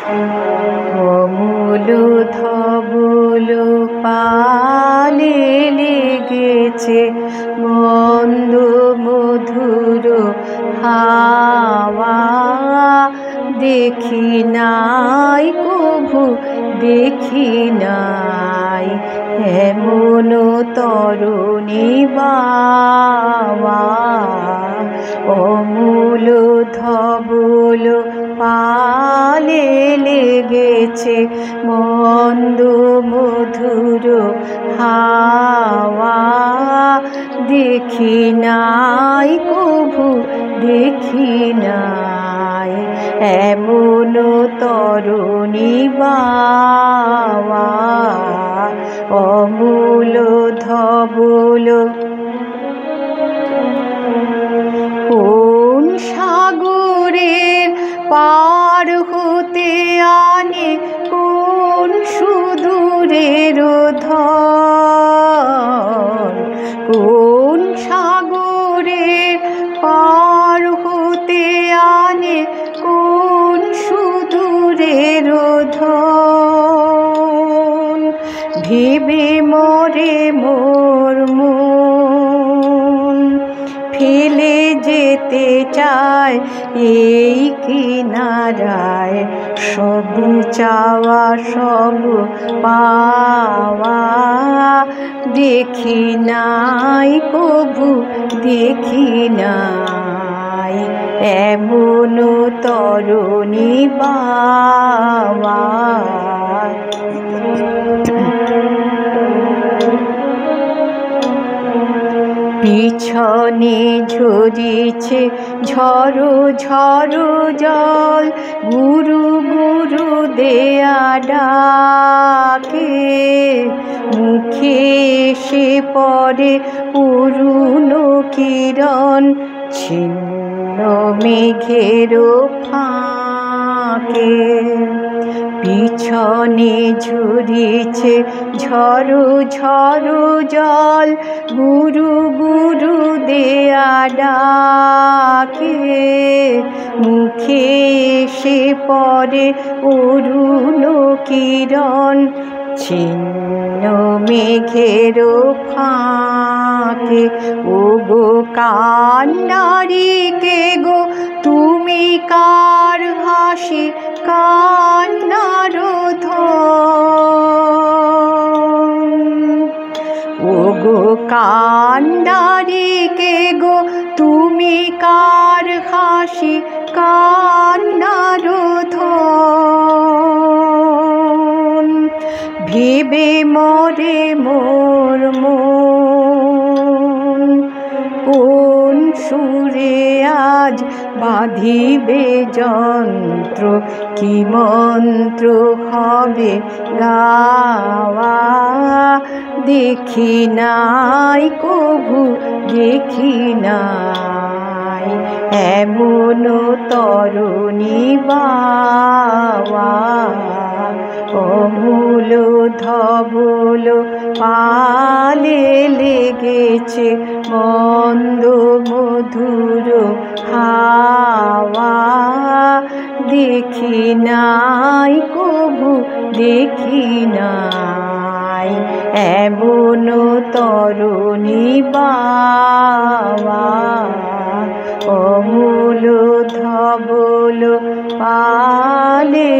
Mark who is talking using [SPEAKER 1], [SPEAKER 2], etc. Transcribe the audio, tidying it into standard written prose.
[SPEAKER 1] অমূল ধবল পালে লেগেছে মন্দ মধুর হাওয়া। দেখি নাই কভু দেখি নাই এমন তরুণী বাওয়া। অমূল ধবল পালে লেগেছে মন্দ মধুর হাওয়া। দেখি নাই কভু দেখি নাই এমন তরুণী বাওয়া। অমূল ধবল কোন সাগরের পার হতে আনে কোন সুদূরের ধন। কোন সাগরের পার হতে আনে কোন সুদূরের ধন। ভেবে মরে মোর মন ফেলে যেতে চায় এই কিনারায় সব চাওয়া সব পাওয়া। দেখি নাই কভু দেখি নাই এমন তরুণী বাওয়া। পিছনে ঝরিছে ঝড়ো ঝড়ো জল গুরু গুরু দেয়া ডাকে। মুখে এসে পড়ে অরুণ কিরণ ছিন্ন মেঘের ফাঁকে। পিছনে ঝরিছে ঝড়ো ঝড়ো জল গুরু গুরু দেয়া ডাকে। মুখে এসে পড়ে অরুণ কিরণ ছিন্ন মেঘের ফাঁকে। ও গো কান্ডারি কে গো তুমি কার হাসি কান্নার ধন। ও গো কান্ডারি কে গো তুমি কার হাসি কান্নার ধন। ভেবে মরে মোর মন কোন সুরে আজ বাঁধিবে যন্ত্র কি মন্ত্র হবে গাওয়া। দেখি নাই কভু দেখি নাই এমন তরুণী বাওয়া। অমূল ধবল পালে লেগেছে মন্দ মধুর হাওয়া। দেখি নাই কভু দেখি নাই এমন তরুণী বাওয়া। অমূল ধবল পালে